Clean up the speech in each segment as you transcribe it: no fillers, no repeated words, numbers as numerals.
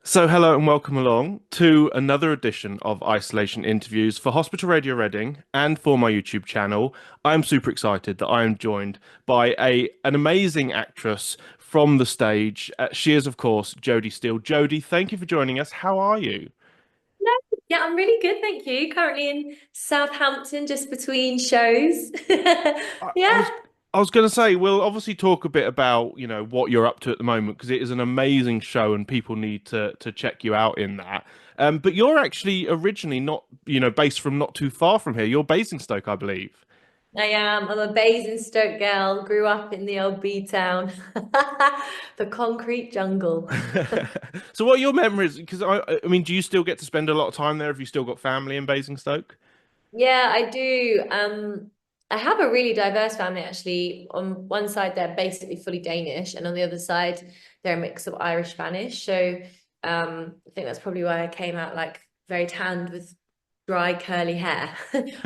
So, hello and welcome along to another edition of Isolation Interviews for Hospital Radio Reading and for my YouTube channel. I'm super excited that I am joined by an amazing actress from the stage. She is, of course, Jodie Steele. Jodie, thank you for joining us. How are you? No, yeah, I'm really good, thank you. Currently in Southampton, just between shows. I Yeah. was going to say we'll obviously talk a bit about what you're up to at the moment because it is an amazing show and people need to check you out in that. But you're actually originally not based from not too far from here. You're Basingstoke, I believe. I am. I'm a Basingstoke girl. Grew up in the old B town, the concrete jungle. So what are your memories? Because I mean, do you still get to spend a lot of time there? Have you still got family in Basingstoke? Yeah, I do. I have a really diverse family actually. On one side, they're basically fully Danish, and on the other side, they're a mix of Irish Spanish. So, I think that's probably why I came out like very tanned with dry curly hair.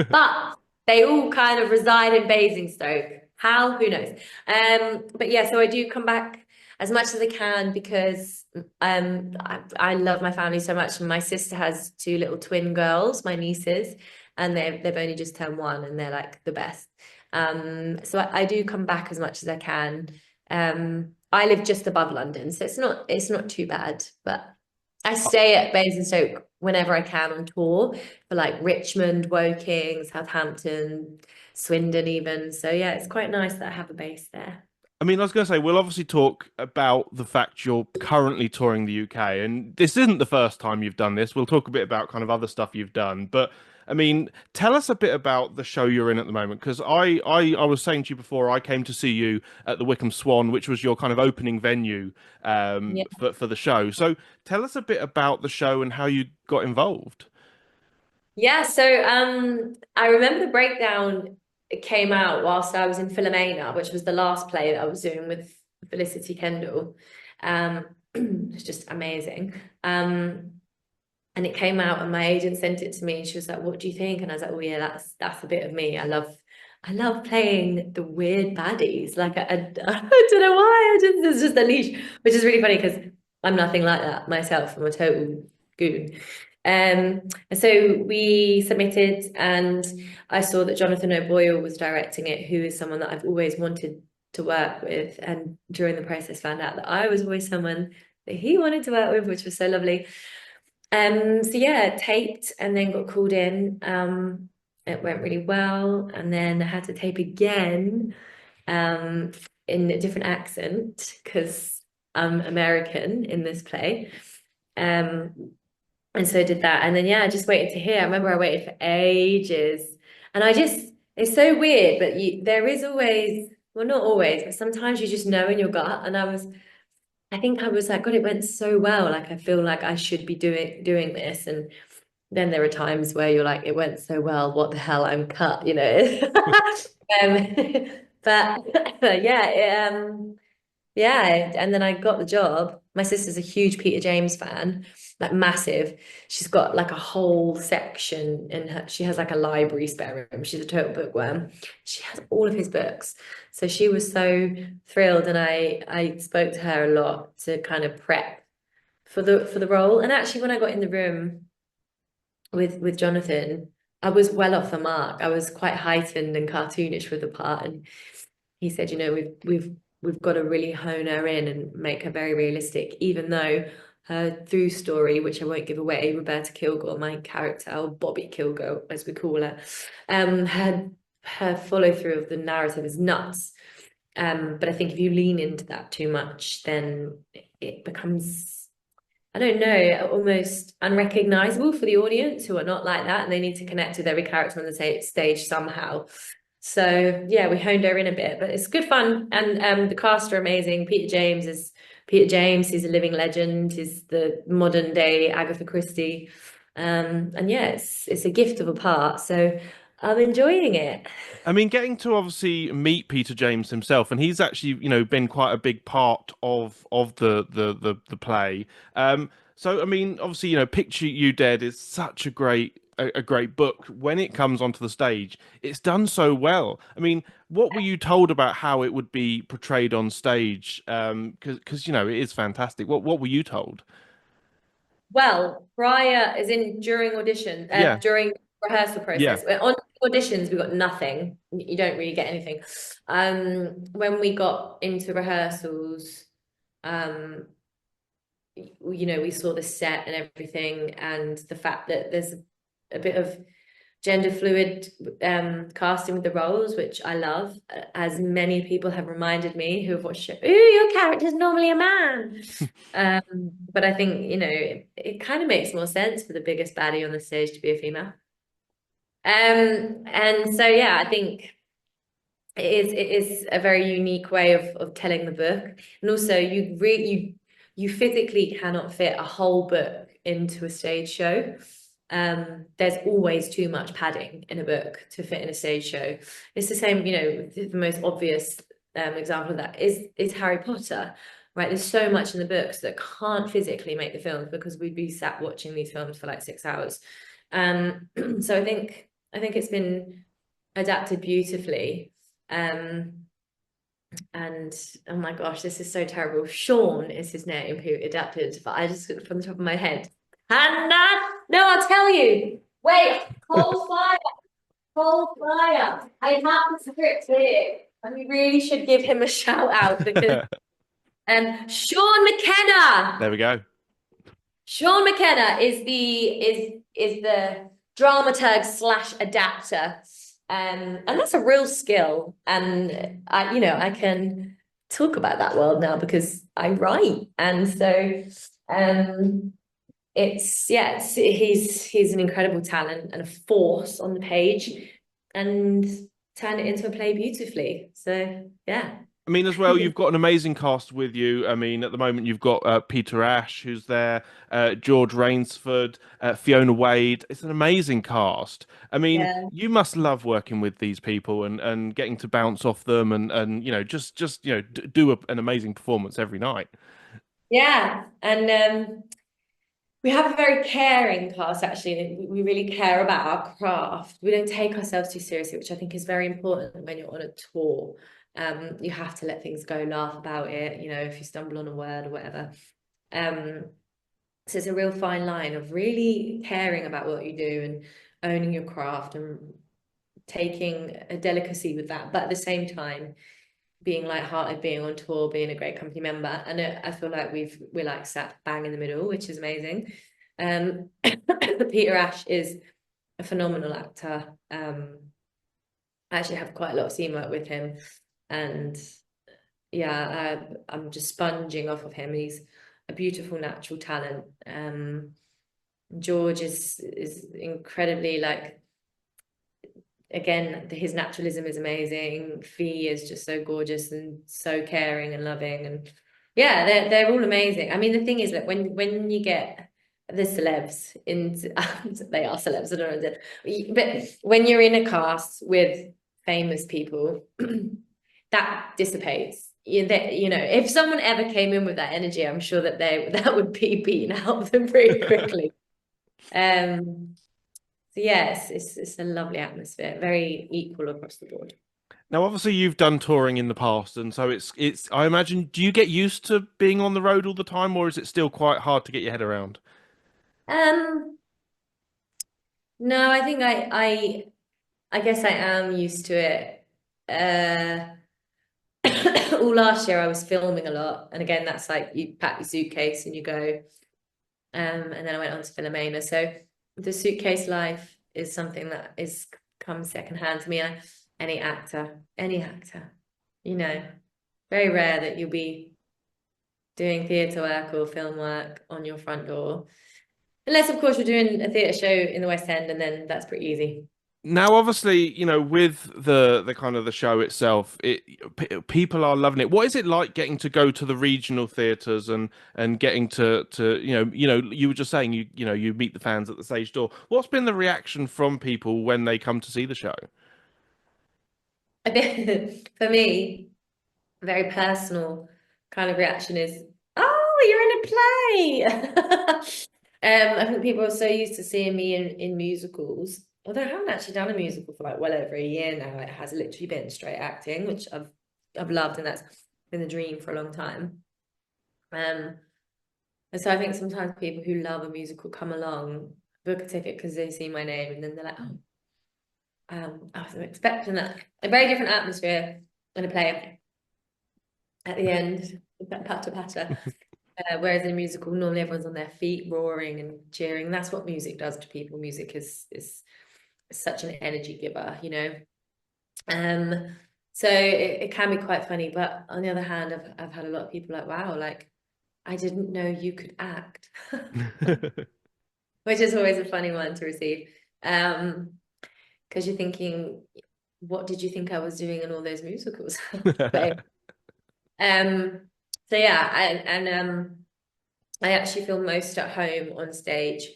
But they all kind of reside in Basingstoke. How? Who knows? But yeah, so I do come back as much as I can because I love my family so much. And my sister has two little twin girls, my nieces, and they've only just turned one, and they're like the best. So I do come back as much as I can. I live just above London, so it's not too bad, but I stay at Basingstoke whenever I can on tour for like Richmond, Woking, Southampton, Swindon even. So yeah, it's quite nice that I have a base there. I mean, I was going to say, we'll obviously talk about the fact you're currently touring the UK, and this isn't the first time you've done this. We'll talk a bit about kind of other stuff you've done, but I mean, tell us a bit about the show you're in at the moment, because I was saying to you before, I came to see you at the Wickham Swan, which was your kind of opening venue Yeah. for the show. So tell us a bit about the show and how you got involved. Yeah, so I remember the breakdown came out whilst I was in Philomena, which was the last play that I was doing with Felicity Kendall. It's just amazing. And it came out and my agent sent it to me and she was like, "What do you think?" And I was like, "Oh yeah, that's a bit of me. I love playing the weird baddies. Like I don't know why. It's just a niche, which is really funny because I'm nothing like that myself. I'm a total goon. And so we submitted, and I saw that Jonathan O'Boyle was directing it, who is someone that I've always wanted to work with. And during the process, found out that I was always someone that he wanted to work with, which was so lovely. So yeah, taped and then got called in. It went really well, and then I had to tape again, um, in a different accent because I'm American in this play. Um, and so I did that. And then, yeah, I just waited to hear. I remember I waited for ages. And it's so weird, but there is always, well, not always, but sometimes you just know in your gut. And I think I was like, God, it went so well. Like, I feel like I should be doing this. And then there are times where you're like, it went so well, what the hell, I'm cut, you know? um, but yeah, yeah, and then I got the job. My sister's a huge Peter James fan, like massive. She's got like a whole section in her. She has like a library spare room. She's a total bookworm. She has all of his books. So she was so thrilled, and I spoke to her a lot to kind of prep for the role. And actually, when I got in the room with Jonathan, I was well off the mark. I was quite heightened and cartoonish with the part, and he said, we've got to really hone her in and make her very realistic, even though her through story, which I won't give away, Roberta Kilgore, my character, or Bobby Kilgore, as we call her, her follow through of the narrative is nuts. But I think if you lean into that too much, then it becomes, I don't know, almost unrecognizable for the audience who are not like that, and they need to connect with every character on the stage somehow. So yeah, we honed her in a bit, but it's good fun. And the cast are amazing. Peter James. He's a living legend. He's the modern day Agatha Christie. And yeah, it's a gift of a part. So I'm enjoying it. I mean, getting to obviously meet Peter James himself, and he's actually, been quite a big part of the play. So I mean, obviously, Picture You Dead is such a great book. When it comes onto the stage, it's done so well. I mean, what were you told about how it would be portrayed on stage? Because it is fantastic. What were you told? Well, prior, as in during audition, Yeah, during rehearsal yeah. process. On auditions, we got nothing. You don't really get anything. When we got into rehearsals, um, we saw the set and everything, and the fact that there's a bit of gender fluid casting with the roles, which I love, as many people have reminded me who have watched it. Ooh, your character's normally a man. But I think, it kind of makes more sense for the biggest baddie on the stage to be a female. And so yeah, I think it is a very unique way of telling the book. And also you physically cannot fit a whole book into a stage show. There's always too much padding in a book to fit in a stage show. It's the same, the most obvious example of that is Harry Potter, right? There's so much in the books that can't physically make the films because we'd be sat watching these films for like 6 hours. So I think it's been adapted beautifully. And oh my gosh, this is so terrible. Sean is his name who adapted, but I just from the top of my head. Hannah, no, I'll tell you. Wait, hold fire, hold fire. I have the script here, and we really should give him a shout out because Sean McKenna. There we go. Sean McKenna is the dramaturg slash adapter. And that's a real skill. And I can talk about that world now because I write. And so he's an incredible talent and a force on the page and turn it into a play beautifully. So yeah. I mean, as well, you've got an amazing cast with you. I mean, at the moment, you've got Peter Ash, who's there, George Rainsford, Fiona Wade. It's an amazing cast. I mean, Yeah. you must love working with these people and getting to bounce off them and do an amazing performance every night. Yeah. And we have a very caring cast, actually. We really care about our craft. We don't take ourselves too seriously, which I think is very important when you're on a tour. You have to let things go, laugh about it, if you stumble on a word or whatever. So it's a real fine line of really caring about what you do and owning your craft and taking a delicacy with that, but at the same time being lighthearted, being on tour, being a great company member. And I feel like we're like sat bang in the middle, which is amazing. Peter Ash is a phenomenal actor. I actually have quite a lot of scene work with him, and yeah, I'm just sponging off of him. He's a beautiful natural talent. George is incredibly like, again, his naturalism is amazing. Fee is just so gorgeous and so caring and loving, and yeah, they're all amazing. I mean, the thing is that when you get the celebs in, they are celebs, I don't know, but when you're in a cast with famous people, that dissipates. If someone ever came in with that energy, I'm sure that would be beaten out of them pretty quickly. So yes, it's a lovely atmosphere, very equal across the board. Now, obviously, you've done touring in the past, and so it's. I imagine, do you get used to being on the road all the time, or is it still quite hard to get your head around? Um, no, I think I guess I am used to it. Uh, all last year I was filming a lot, and again, that's like you pack your suitcase and you go. And then I went on to Philomena. So the suitcase life is something that is comes secondhand to me. Any actor, very rare that you'll be doing theatre work or film work on your front door. Unless, of course, you're doing a theatre show in the West End, and then that's pretty easy. Now, obviously, with the kind of the show itself, people are loving it. What is it like getting to go to the regional theatres and getting to you were just saying you meet the fans at the stage door. What's been the reaction from people when they come to see the show? For me, a very personal kind of reaction is, oh, you're in a play. I think people are so used to seeing me in musicals. Although I haven't actually done a musical for like well over a year now. It has literally been straight acting, which I've loved, and that's been the dream for a long time. And so I think sometimes people who love a musical come along, book a ticket because they see my name, and then they're like, oh, I wasn't expecting that. A very different atmosphere in a play at the end, patter patter. Whereas in a musical, normally everyone's on their feet, roaring and cheering. That's what music does to people. Music is such an energy giver, you know. So it can be quite funny, but on the other hand, I've had a lot of people like, wow, like I didn't know you could act, which is always a funny one to receive. Because you're thinking, what did you think I was doing in all those musicals? But so yeah, I actually feel most at home on stage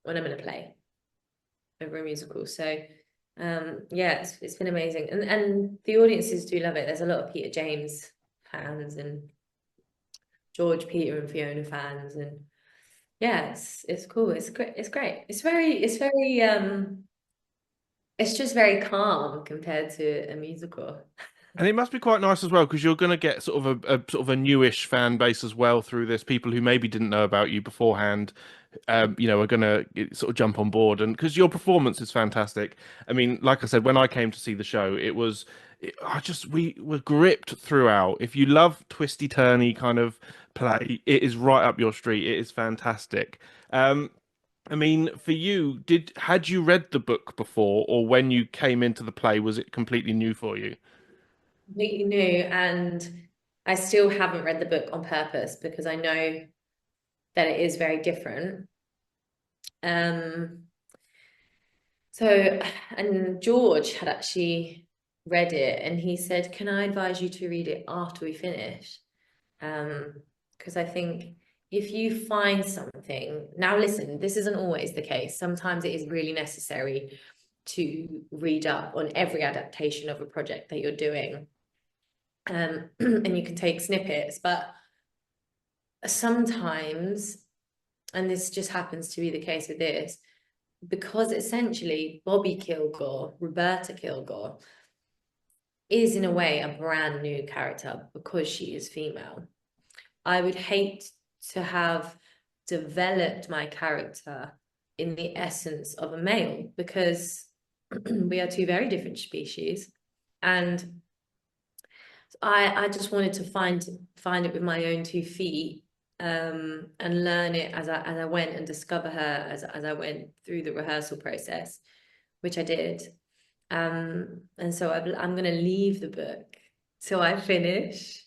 when I'm in a play over a musical. So yeah, it's been amazing. And the audiences do love it. There's a lot of Peter James fans and George, Peter and Fiona fans, and yeah, it's cool. It's great. It's great. It's just very calm compared to a musical. And it must be quite nice as well because you're going to get sort of a sort of a newish fan base as well through this. People who maybe didn't know about you beforehand, are going to sort of jump on board. And because your performance is fantastic. I mean, like I said, when I came to see the show, we were gripped throughout. If you love twisty turny kind of play, it is right up your street. It is fantastic. I mean, for you, had you read the book before, or when you came into the play, was it completely new for you? Completely new, and I still haven't read the book on purpose because I know that it is very different. Um, so, and George had actually read it, and he said, "Can I advise you to read it after we finish?" Because I think if you find something, now listen, this isn't always the case. Sometimes it is really necessary to read up on every adaptation of a project that you're doing. And you can take snippets, but sometimes, and this just happens to be the case with this, because essentially Bobby Kilgore, Roberta Kilgore, is in a way a brand new character because she is female. I would hate to have developed my character in the essence of a male because we are two very different species. And I just wanted to find it with my own 2 feet, and learn it as I went and discover her as I went through the rehearsal process, which I did. And so I'm going to leave the book till I finish.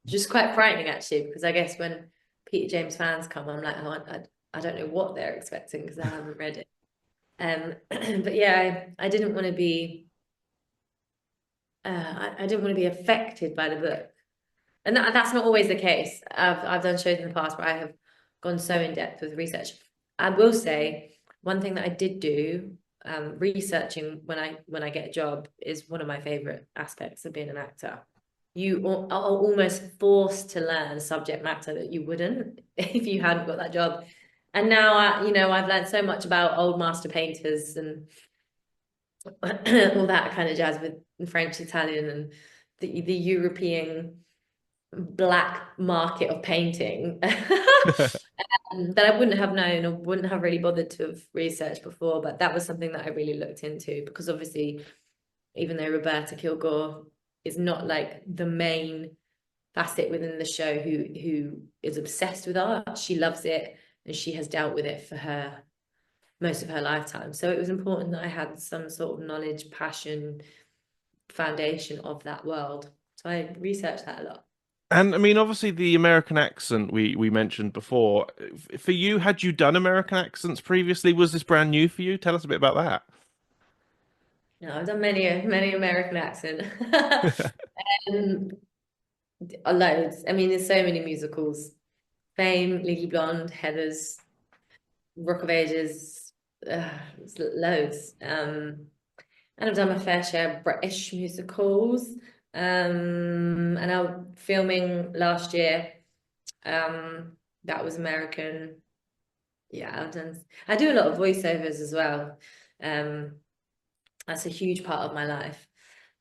Just quite frightening actually, because I guess when Peter James fans come, I'm like, oh, I don't know what they're expecting because I haven't read it. But yeah, I didn't want to be I didn't want to be affected by the book. And that's not always the case. I've done shows in the past where I have gone so in depth with research. I will say one thing that I did do, researching when I get a job is one of my favorite aspects of being an actor. You are almost forced to learn subject matter that you wouldn't if you hadn't got that job. And now, I've learned so much about old master painters and all that kind of jazz with French, Italian, and the European black market of painting that I wouldn't have known or wouldn't have really bothered to have researched before. But that was something that I really looked into because obviously, even though Roberta Kilgore is not like the main facet within the show who is obsessed with art, she loves it and she has dealt with it for her most of her lifetime. So it was important that I had some sort of knowledge, passion, foundation of that world. So I researched that a lot. And I mean, obviously, the American accent we mentioned before. For you, had you done American accents previously? Was this brand new for you? Tell us a bit about No, I've done many American accent. um, Loads. I mean, there's so many musicals. Fame, Legally Blonde, Heathers, Rock of Ages, it's loads. And I've done my fair share of British musicals. And I'm filming last year. That was American. Yeah, I do a lot of voiceovers as well. Um, that's a huge part of my life.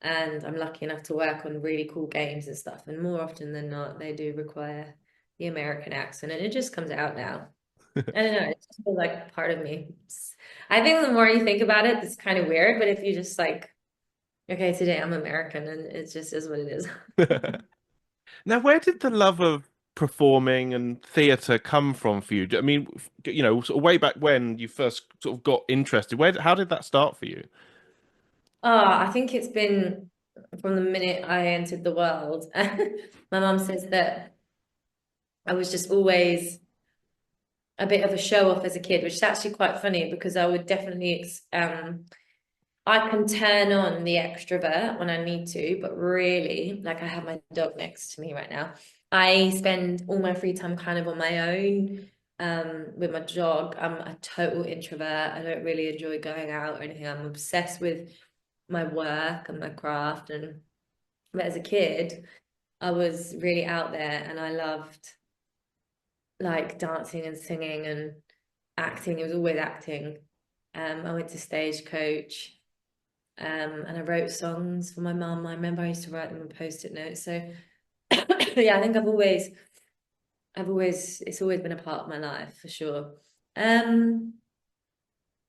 And I'm lucky enough to work on really cool games and stuff. And more often than not, they do require the American accent, and it just comes out now. I don't know, it's just feels like part of me. I think the more you think about it, it's kind of weird, but if you just like, okay, today I'm American, and it just is what it is. Now, where did the love of performing and theatre come from for you? I mean, sort of way back when you first sort of got interested, how did that start for you? I think it's been from the minute I entered the world. My mum says that I was just always a bit of a show off as a kid, which is actually quite funny because I would definitely I can turn on the extrovert when I need to, but really, like I have my dog next to me right now. I spend all my free time kind of on my own, with my dog. I'm a total introvert. I don't really enjoy going out or anything. I'm obsessed with my work and my craft. But as a kid, I was really out there and I loved like dancing and singing and acting. It was always acting. I went to Stagecoach. And I wrote songs for my mum. I remember I used to write them on post-it notes. So yeah, I think it's always been a part of my life for sure. Um,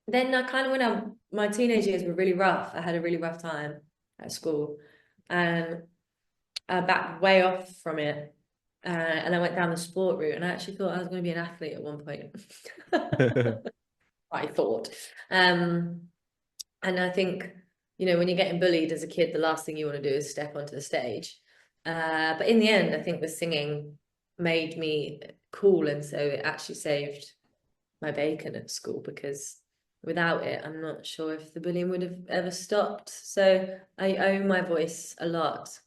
then I kind of my teenage years were really rough. I had a really rough time at school, and I backed way off from it. And I went down the sport route, and I actually thought I was going to be an athlete at one point. I thought. And I think, when you're getting bullied as a kid, the last thing you want to do is step onto the stage. But in the end, I think the singing made me cool. And so it actually saved my bacon at school because without it, I'm not sure if the bullying would have ever stopped. So I owe my voice a lot.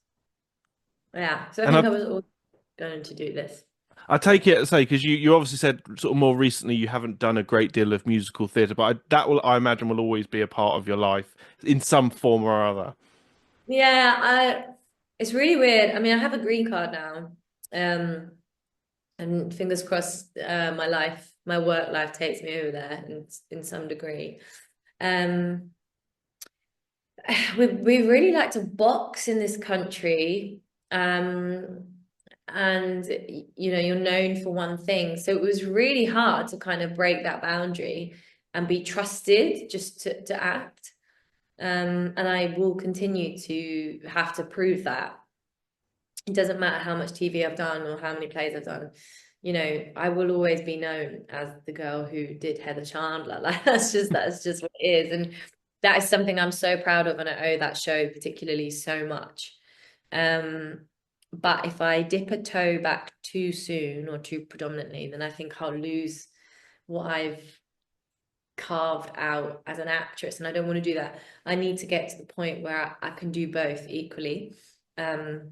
Yeah. So I And think I was always going to do this. I take it to say because you obviously said sort of more recently you haven't done a great deal of musical theatre, but I imagine will always be a part of your life in some form or other. Yeah, it's really weird. I mean, I have a green card now. And fingers crossed, my work life takes me over there in some degree. Um, we really like to box in this country, and you're known for one thing, so it was really hard to kind of break that boundary and be trusted just to act. And I will continue to have to prove that. It doesn't matter how much TV I've done or how many plays I've done. I will always be known as the girl who did Heather Chandler. Like that's just what it is. And that is something I'm so proud of, and I owe that show particularly so much. But if I dip a toe back too soon or too predominantly, then I think I'll lose what I've carved out as an actress. And I don't want to do that. I need to get to the point where I can do both equally. And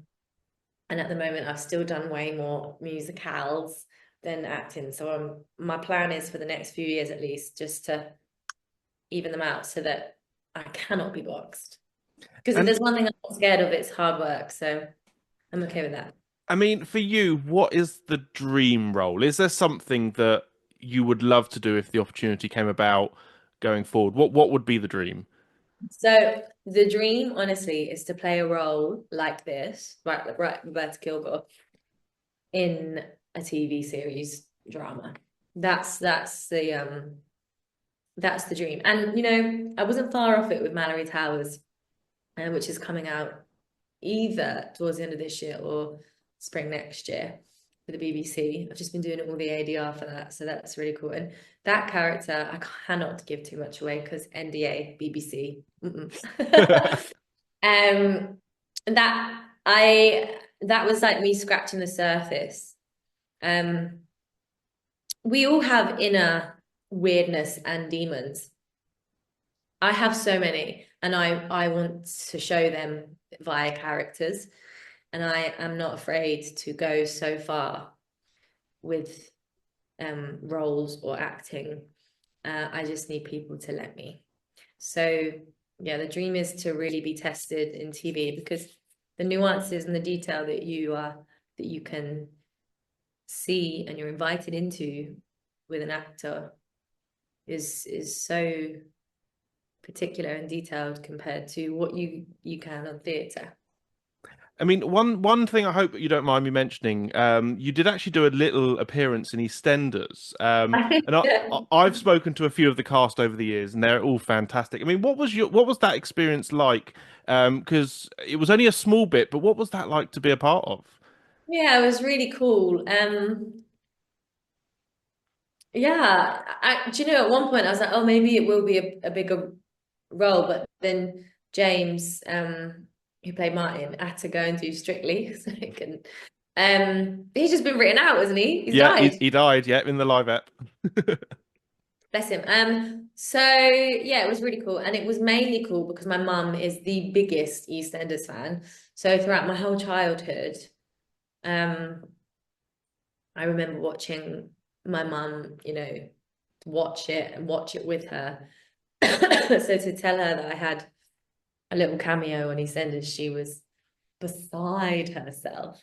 at the moment, I've still done way more musicals than acting. So my plan is for the next few years at least, just to even them out so that I cannot be boxed. Because if And there's one thing I'm not scared of, it's hard work. So I'm okay with that. I mean, for you, what is the dream role? Is there something that you would love to do if the opportunity came about going forward? What would be the dream? So the dream, honestly, is to play a role like this, right, Roberta Kilgore, in a TV series drama. That's the dream. And I wasn't far off it with Mallory Towers, which is coming out either towards the end of this year or spring next year for the BBC. I've just been doing all the ADR for that, so that's really cool. And that character, I cannot give too much away because NDA, BBC. um, that was like me scratching the surface. We all have inner weirdness and demons. I have so many, and I want to show them via characters, and I am not afraid to go so far with roles or acting. I just need people to let me. So yeah, the dream is to really be tested in TV because the nuances and the detail that you can see and you're invited into with an actor is so particular and detailed compared to what you can on theatre. I mean, one thing I hope that you don't mind me mentioning, you did actually do a little appearance in EastEnders, and I've spoken to a few of the cast over the years, and they're all fantastic. I mean, what was that experience like? Because it was only a small bit, but what was that like to be a part of? Yeah, it was really cool. Yeah, do you know, at one point I was like, oh, maybe it will be a bigger role, but then James, who played Martin, had to go and do Strictly, so he couldn't. He's just been written out, hasn't he? He's Yeah, died. he died. Yeah, in the live app. Bless him. So yeah, it was really cool, and it was mainly cool because my mum is the biggest EastEnders fan. So throughout my whole childhood, um, I remember watching my mum, watch it and watch it with her. So to tell her that I had a little cameo on EastEnders, she was beside herself.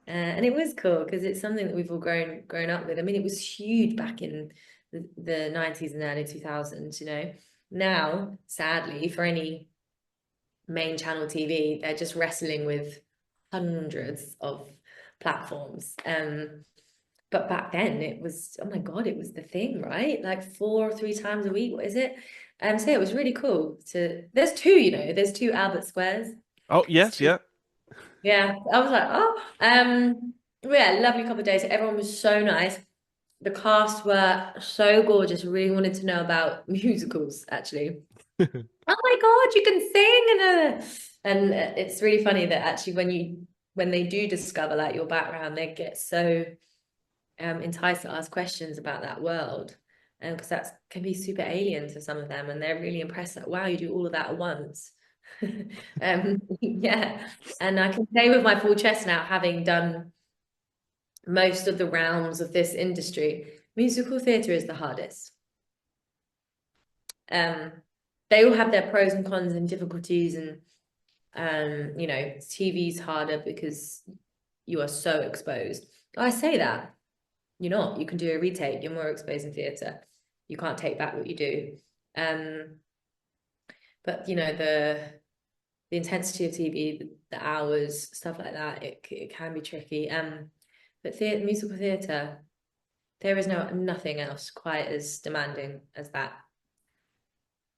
And it was cool because it's something that we've all grown up with. I mean, it was huge back in the 90s and early 2000s, Now, sadly, for any main channel TV, they're just wrestling with hundreds of platforms. But back then it was, oh my God, it was the thing, right? Like 4 or 3 times a week. What is it? So it was really cool there's two, there's two Albert Squares. Oh, It's yes, two. yeah. Yeah. I was like, oh, yeah, lovely couple of days. Everyone was so nice. The cast were so gorgeous. Really wanted to know about musicals, actually. Oh my God, you can sing and it's really funny that actually when they do discover like your background, they get so enticed to ask questions about that world. And because that can be super alien to some of them, and they're really impressed that, wow, you do all of that at once. Yeah. And I can say with my full chest now, having done most of the realms of this industry, musical theatre is the hardest. Um, they all have their pros and cons and difficulties, and TV's harder because you are so exposed. I say that. You're not. You can do a retake. You're more exposed in theatre. You can't take back what you do. But the intensity of TV, the hours, stuff like that, it can be tricky. But musical theatre, there is nothing else quite as demanding as that.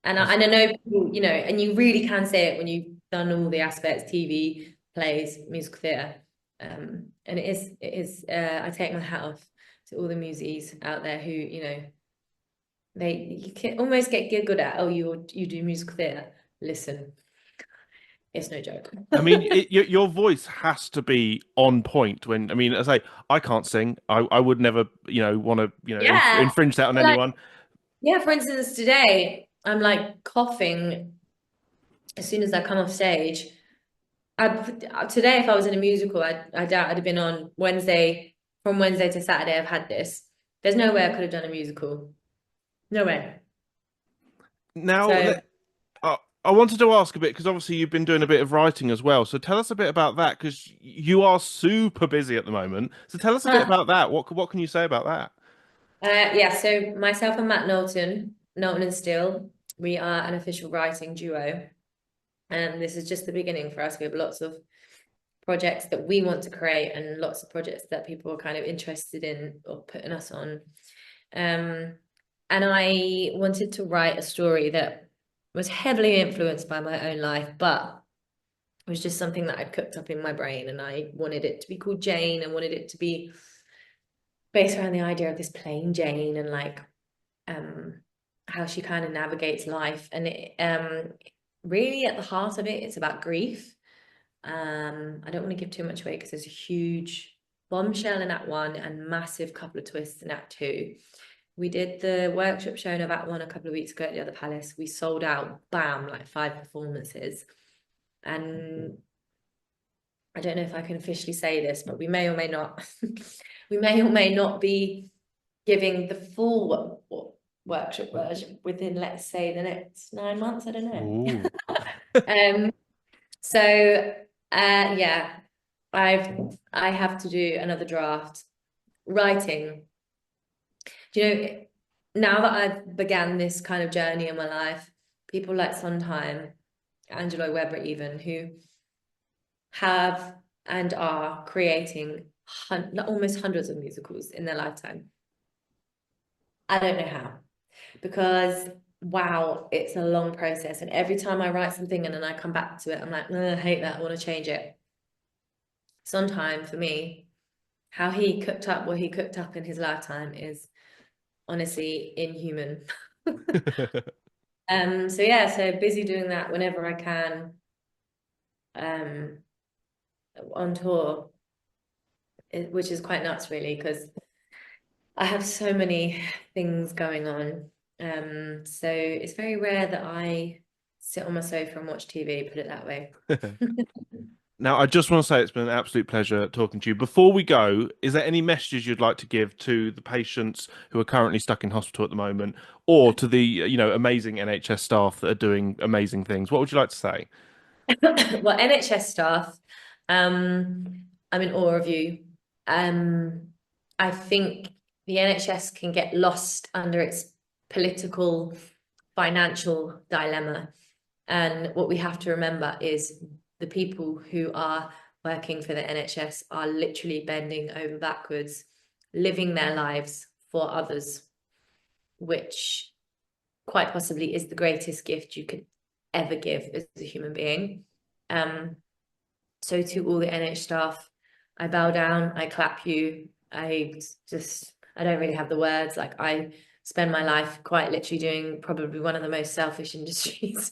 And I know people, and you really can say it when you've done all the aspects, TV, plays, musical theatre. And it is I take my hat off to all the muses out there who, you can almost get good at, oh, you do musical theatre. Listen, it's no joke. I mean, your voice has to be on point when, I mean, as I can't sing. I would never, want to, Yeah. infringe that on Like, anyone. yeah, for instance, today I'm like coughing as soon as I come off stage. Today, if I was in a musical, I doubt I'd have been on Wednesday. From Wednesday to Saturday, I've had this. There's no way I could have done a musical. No way. Now, So, I wanted to ask a bit because obviously you've been doing a bit of writing as well. So tell us a bit about that because you are super busy at the moment. So tell us a bit huh. about that. What can you say about that? Yeah, so myself and Matt Knowlton and Steele, we are an official writing duo. And this is just the beginning for us. We have lots of projects that we want to create and lots of projects that people are kind of interested in or putting us on. And I wanted to write a story that was heavily influenced by my own life, but it was just something that I'd cooked up in my brain, and I wanted it to be called Jane. I wanted it to be based around the idea of this plain Jane and like how she kind of navigates life. And it really at the heart of it, it's about grief. I don't want to give too much away because there's a huge bombshell in Act 1 and massive couple of twists in Act 2. We did the workshop showing of Act 1 a couple of weeks ago at the other palace. We sold out, bam, like 5 performances. And I don't know if I can officially say this, but we may or may not, we may or may not be giving the full workshop version within, let's say, the next 9 months. I don't know. Ooh. So yeah, I have to do another draft. Writing. Do you know, now that I've began this kind of journey in my life, people like Sondheim, Angelo Weber even, who have and are creating almost hundreds of musicals in their lifetime. I don't know how, because wow, it's a long process. And every time I write something and then I come back to it, I'm like, I hate that. I want to change it. Sometimes for me, how he cooked up what he cooked up in his lifetime is honestly inhuman. So yeah, so busy doing that whenever I can, um, on tour, which is quite nuts really, because I have so many things going on. So it's very rare that I sit on my sofa and watch TV, put it that way. Now, I just want to say it's been an absolute pleasure talking to you. Before we go, is there any messages you'd like to give to the patients who are currently stuck in hospital at the moment, or to the, amazing NHS staff that are doing amazing things? What would you like to say? Well, NHS staff, I'm in awe of you. I think the NHS can get lost under its political, financial dilemma. And what we have to remember is the people who are working for the NHS are literally bending over backwards, living their lives for others, which quite possibly is the greatest gift you could ever give as a human being. Um, so to all the NH staff, I bow down, I clap you. I don't really have the words. Like I spend my life quite literally doing probably one of the most selfish industries.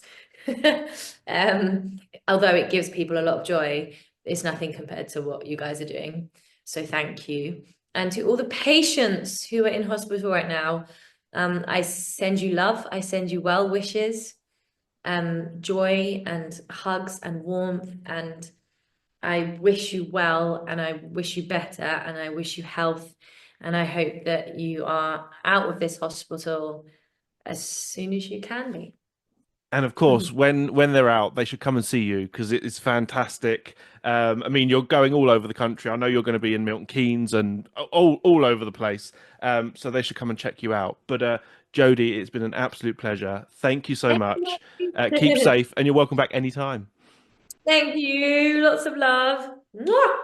Um, Although it gives people a lot of joy, it's nothing compared to what you guys are doing. So thank you. And to all the patients who are in hospital right now, I send you love, I send you well wishes, joy and hugs and warmth, and I wish you well and I wish you better and I wish you health. And I hope that you are out of this hospital as soon as you can be. And of course, when they're out, they should come and see you because it is fantastic. I mean, you're going all over the country. I know you're going to be in Milton Keynes and all over the place. So they should come and check you out. But Jodie, it's been an absolute pleasure. Thank you so much. Keep safe, and you're welcome back anytime. Thank you. Lots of love. Mwah!